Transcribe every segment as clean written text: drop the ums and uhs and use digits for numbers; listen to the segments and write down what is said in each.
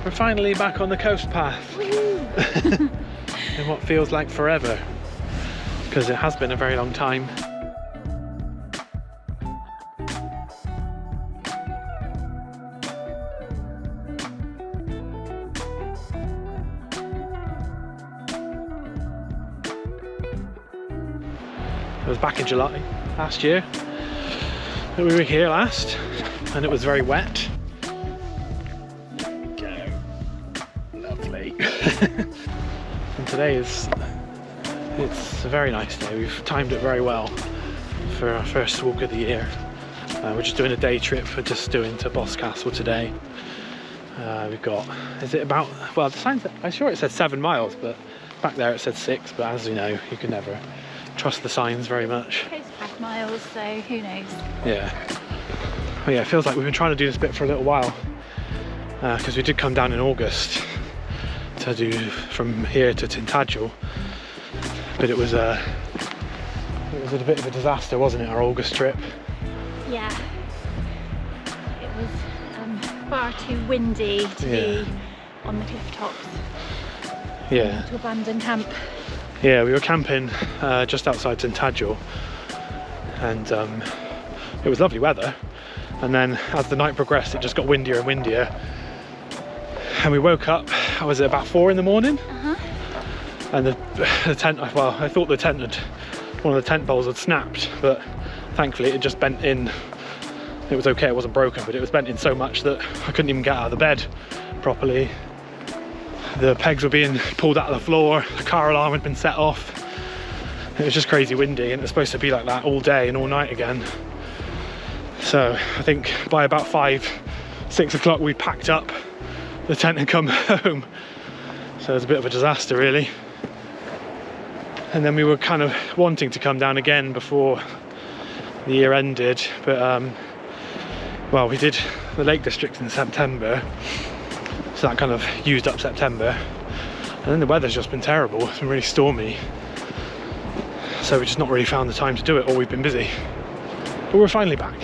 We're finally back on the coast path. In what feels like forever, because it has been a very long time. It was back in July last year that we were here last, and it was very wet. There we go. Lovely. And today it's a very nice day. We've timed it very well for our first walk of the year. We're just doing a day trip. We're just doing to Boscastle today. We've got, is it about, well, the sign, I'm sure it said 7 miles, but back there it said 6, but as you know, you can never trust the signs very much. Coast path miles, so who knows? Yeah. But yeah, it feels like we've been trying to do this bit for a little while, because we did come down in August to do from here to Tintagel, but it was a bit of a disaster, wasn't it, our August trip? Yeah. It was far too windy to be on the cliff tops. Yeah. To abandon camp. Yeah, we were camping just outside Tintagel, and it was lovely weather, and then as the night progressed it just got windier and windier, and we woke up, was it about 4 in the morning? And the tent, well, I thought the tent had, one of the tent poles had snapped, but thankfully it just bent in. It was okay, it wasn't broken, but it was bent in so much that I couldn't even get out of the bed properly. The pegs were being pulled out of the floor, the car alarm had been set off. It was just crazy windy, and it's supposed to be like that all day and all night again. So I think by about 5-6 o'clock we packed up the tent and come home. So it was a bit of a disaster really. And then we were kind of wanting to come down again before the year ended, but well, we did the Lake District in September, so that kind of used up September, and then the weather's just been terrible. It's been really stormy, so we've just not really found the time to do it, or we've been busy. But we're finally back.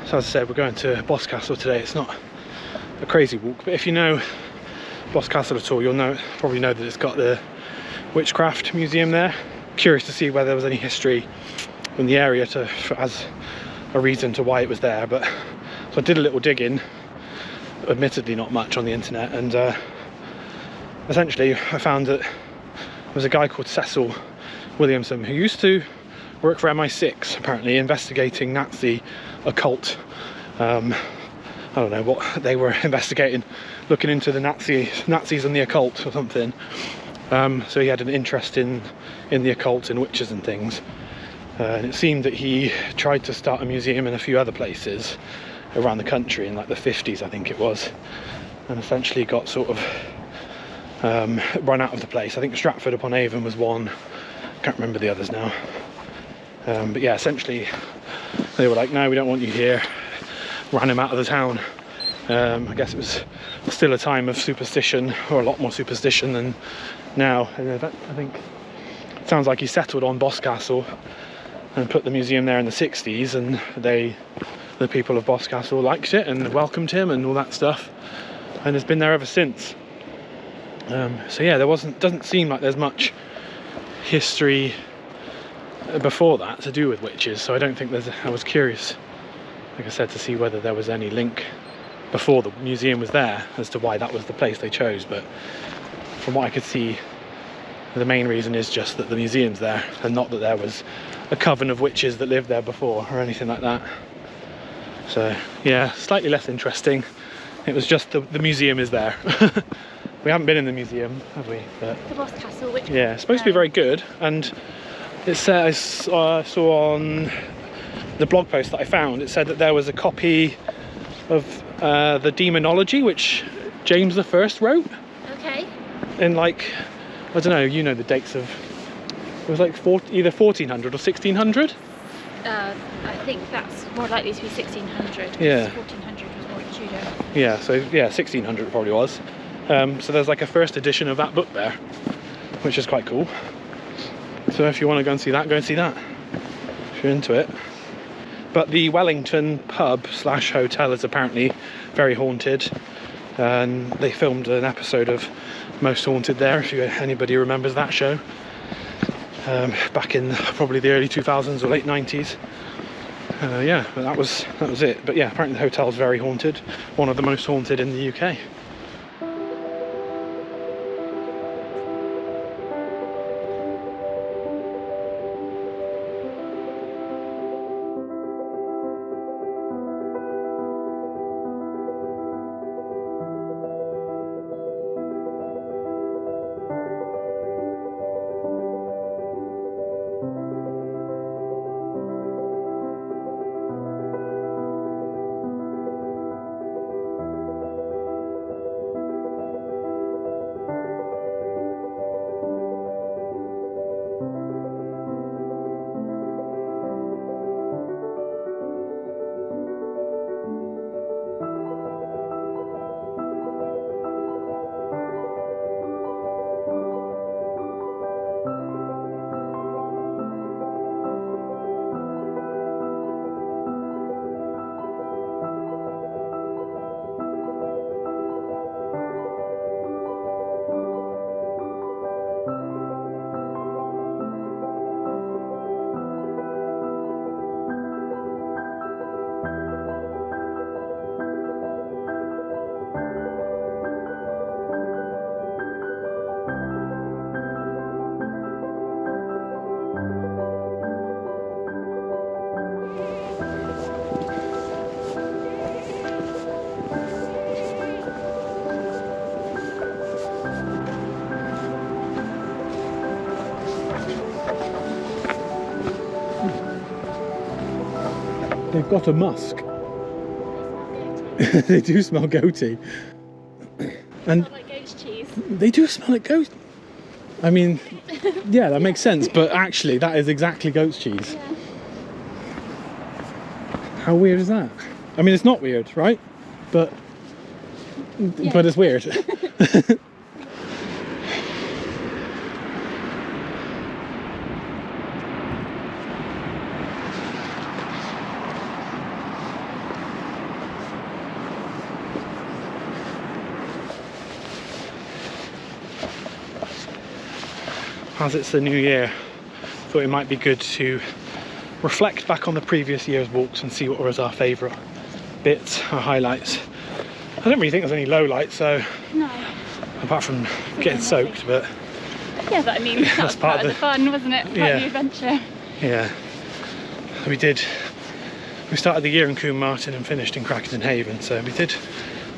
So as I said, we're going to Boscastle today. It's not a crazy walk, but if you know Boscastle at all, you'll probably know that it's got the Witchcraft Museum there. Curious to see whether there was any history in the area as a reason to why it was there. But so I did a little digging, admittedly not much on the internet, and essentially I found that there was a guy called Cecil Williamson who used to work for MI6, apparently investigating Nazi occult. I don't know what they were investigating, looking into the Nazis and the occult or something. So he had an interest in the occult and witches and things. And it seemed that he tried to start a museum in a few other places around the country in like the 50s, I think it was, and essentially got sort of run out of the place. I think Stratford upon Avon was one. I can't remember the others now. But yeah, essentially they were like, no, we don't want you here. Ran him out of the town. I guess it was still a time of superstition, or a lot more superstition than now. And I think it sounds like he settled on Boscastle and put the museum there in the 60s, and the people of Boscastle liked it and welcomed him and all that stuff, and has been there ever since. So yeah, doesn't seem like there's much history before that to do with witches, so I don't think I was curious, like I said, to see whether there was any link before the museum was there as to why that was the place they chose. But from what I could see, the main reason is just that the museum's there, and not that there was a coven of witches that lived there before or anything like that. So yeah, slightly less interesting. It was just the museum is there. We haven't been in the museum, have we? But The Boscastle, which yeah, it's supposed to be very good, and it says I saw on the blog post that I found, it said that there was a copy of the Demonology, which James I wrote. Okay. In like, I don't know, you know the dates of, it was like either 1400 or 1600. I think that's more likely to be 1600. Yeah. 1400 was more Tudor. Yeah, so yeah, 1600 it probably was. So there's like a first edition of that book there, which is quite cool. So if you want to go and see that, go and see that, if you're into it. But the Wellington pub / hotel is apparently very haunted, and they filmed an episode of Most Haunted there, if anybody remembers that show, back in probably the early 2000s or late 90s. Yeah, but that was it. But yeah, apparently the hotel's very haunted, one of the most haunted in the UK. They've got a musk. They do smell goaty. And Smell like goat's cheese. they do smell like goat. I mean, yeah, that makes sense, but actually that is exactly goat's cheese. Yeah. How weird is that? I mean, it's not weird, right? But it's weird. As it's the new year, thought it might be good to reflect back on the previous year's walks and see what was our favourite bits, our highlights. I don't really think there's any lowlights, so No. apart from getting soaked, but Yeah, but I mean, that was part of the fun, wasn't it? Part of the adventure. yeah. We started the year in Combe Martin and finished in Crackington Haven, so we did,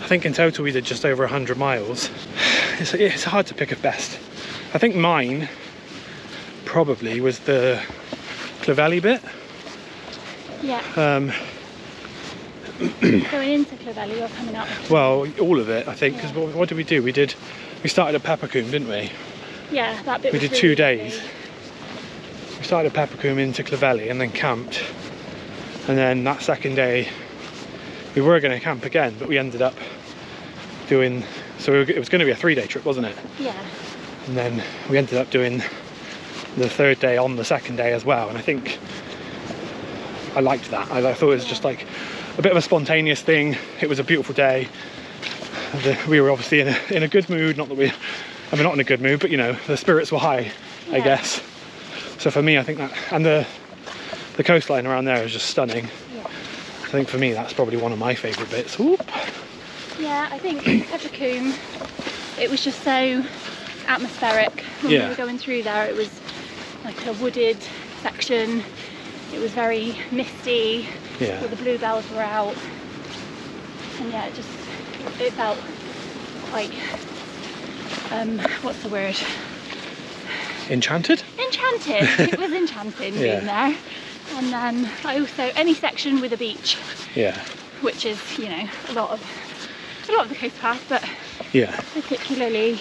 I think in total we did just over 100 miles. It's hard to pick a best. I think mine probably was the Clovelly bit. Yeah. Going into Clovelly or coming out? Well, all of it, I think, because what did we do? We started at Peppercombe, didn't we? Yeah, that bit We was did really 2 days. lovely. We started at Peppercombe into Clovelly and then camped. And then that second day, we were going to camp again, but we ended up doing, so it was going to be a 3-day trip, wasn't it? Yeah. And then we ended up doing the 3rd day on the 2nd day as well, and I think I liked that. I thought it was just like a bit of a spontaneous thing. It was a beautiful day. We were obviously in a good mood, not in a good mood, but you know, the spirits were high, I guess. So for me, I think that, and the coastline around there is just stunning. Yeah. I think for me that's probably one of my favourite bits. Whoop. Yeah, I think Peppercombe, it was just so atmospheric when we were going through there. It was like a wooded section. It was very misty. Yeah. All the bluebells were out, and yeah, it felt quite what's the word? Enchanted? Enchanted. It was enchanting being there. And then I also, any section with a beach. Yeah. Which is, you know, a lot of the coast path, but yeah, particularly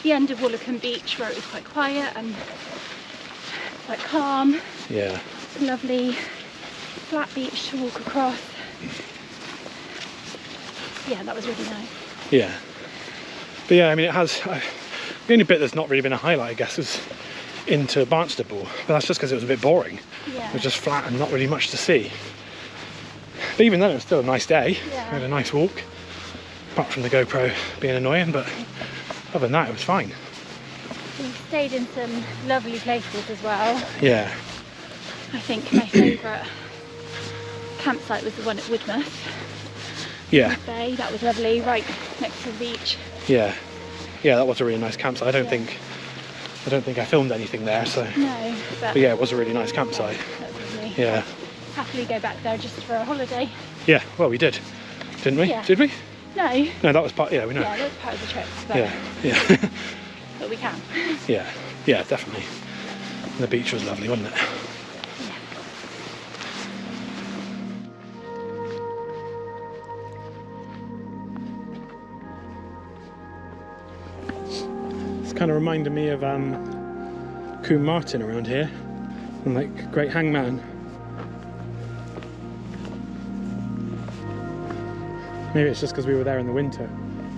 the end of Woolacombe Beach, where it was quite quiet and quite calm. Yeah. Lovely flat beach to walk across. Yeah, that was really nice. Yeah. But yeah, I mean, it has, the only bit that's not really been a highlight, I guess, is into Barnstable, but that's just because it was a bit boring. Yeah. It was just flat and not really much to see. But even then, it was still a nice day. Yeah. We had a nice walk, apart from the GoPro being annoying, but other than that, it was fine. We stayed in some lovely places as well. Yeah. I think my favourite campsite was the one at Woodmouth. Yeah. Bay. That was lovely, right next to the beach. Yeah. Yeah, that was a really nice campsite. I don't think I filmed anything there, so. No, but yeah, it was a really nice campsite. That was lovely. Yeah. Happily go back there just for a holiday. Yeah, well, we did, didn't we? Yeah. Did we? No. No, that was part. Yeah, we know. Yeah, that was part of the trip. But, yeah. but we can. Yeah. Yeah, definitely. And the beach was lovely, wasn't it? It's kind of reminded me of Combe Martin around here, and like Great Hangman. Maybe it's just because we were there in the winter,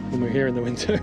when we were here in the winter.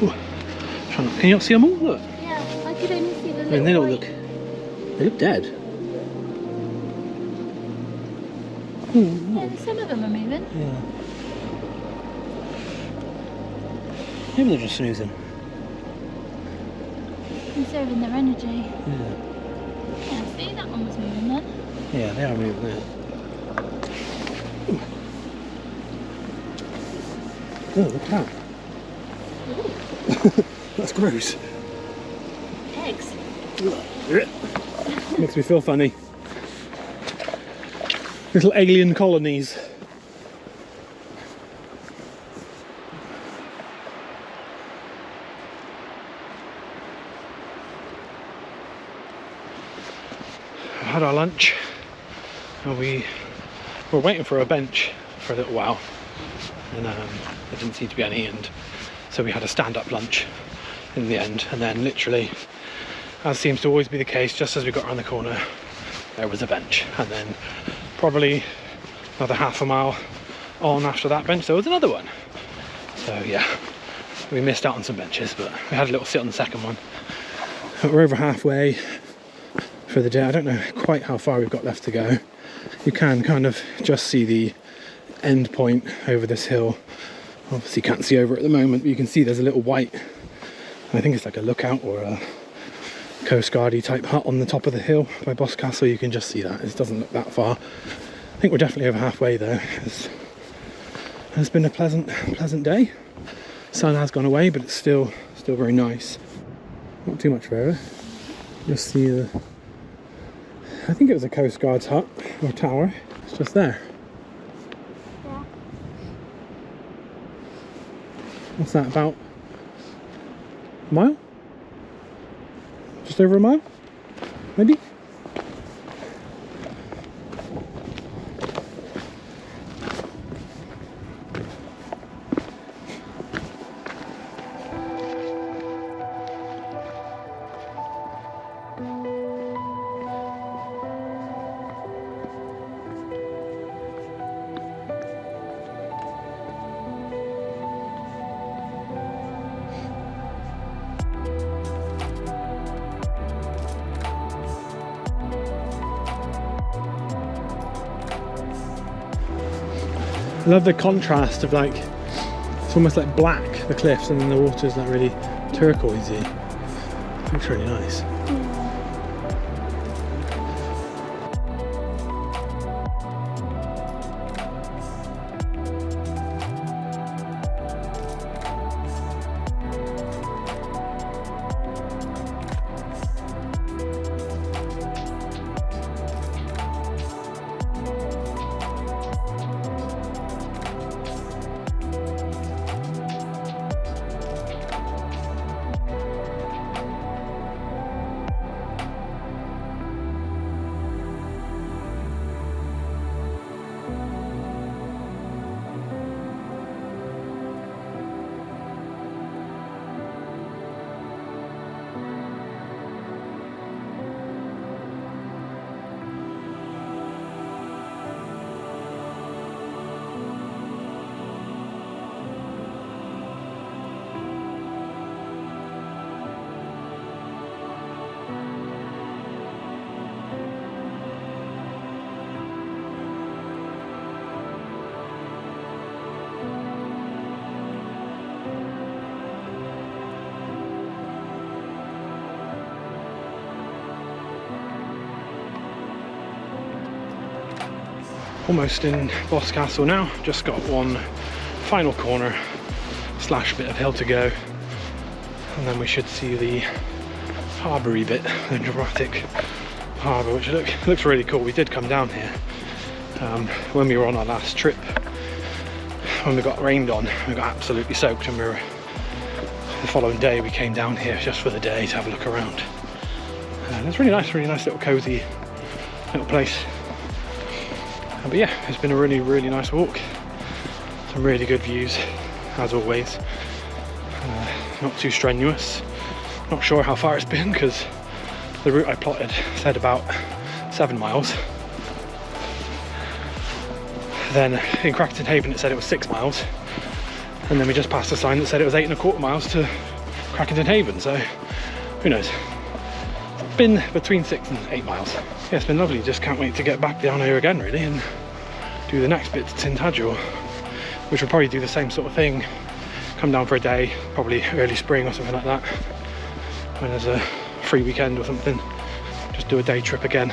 Ooh. Can you not see them all? Look. Yeah, I could only see the I mean, they little don't look. They look dead. Yeah, some of them are moving. Yeah. Maybe they're just snoozing. Conserving their energy. Yeah. Yeah, see, that one was moving then. Yeah, they are moving there. Oh, look at that. That's gross. Eggs. Makes me feel funny. Little alien colonies. We've had our lunch and we were waiting for a bench for a little while, and there didn't seem to be any, and so we had a stand-up lunch in the end, and then literally, as seems to always be the case, just as we got around the corner there was a bench, and then probably another half a mile on after that bench there was another one. So yeah, we missed out on some benches, but we had a little sit on the second one. But we're over halfway for the day. I don't know quite how far we've got left to go. You can kind of just see the end point over this hill. Obviously can't see over at the moment, but you can see there's a little white, I think it's like a lookout or a Coast Guardy type hut on the top of the hill by Boscastle. You can just see that. It doesn't look that far. I think we're definitely over halfway there. It's been a pleasant day. Sun has gone away, but it's still very nice. Not too much further. Just see the, I think it was a Coast Guard's hut or tower. It's just there. Yeah. What's that, about a mile? Just over a mile? Maybe? I love the contrast of, like, it's almost like black, the cliffs, and then the water's like really turquoisey. Looks really nice. Almost in Boscastle now, just got one final corner slash bit of hill to go, and then we should see the harboury bit, the dramatic harbour, which looks really cool. We did come down here when we were on our last trip. When we got rained on, we got absolutely soaked, and the following day we came down here just for the day to have a look around. It's really nice little cosy little place. But yeah, it's been a really nice walk. Some really good views, as always. Not too strenuous. Not sure how far it's been, because the route I plotted said about 7 miles. Then in Crackington Haven it said it was 6 miles. And then we just passed a sign that said it was 8.25 miles to Crackington Haven, so who knows. It's been between 6 and 8 miles. Yeah, it's been lovely. Just can't wait to get back down here again, really, and do the next bit to Tintagel, which will probably do the same sort of thing. Come down for a day, probably early spring or something like that, when there's a free weekend or something. Just do a day trip again.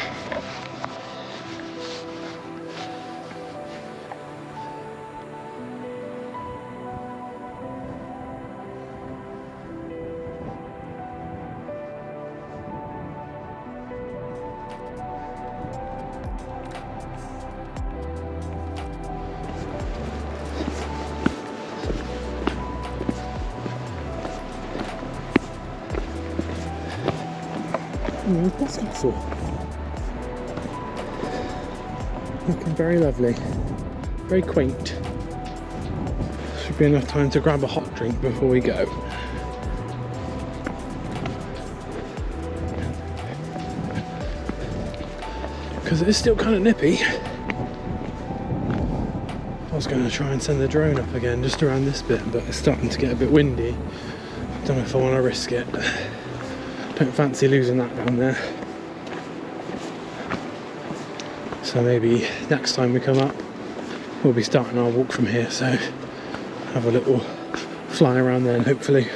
Boscastle. Looking very lovely, very quaint. Should be enough time to grab a hot drink before we go. Because it is still kind of nippy. I was going to try and send the drone up again just around this bit, but it's starting to get a bit windy. Don't know if I want to risk it. Don't fancy losing that down there. So maybe next time we come up, we'll be starting our walk from here, so have a little fly around then, hopefully.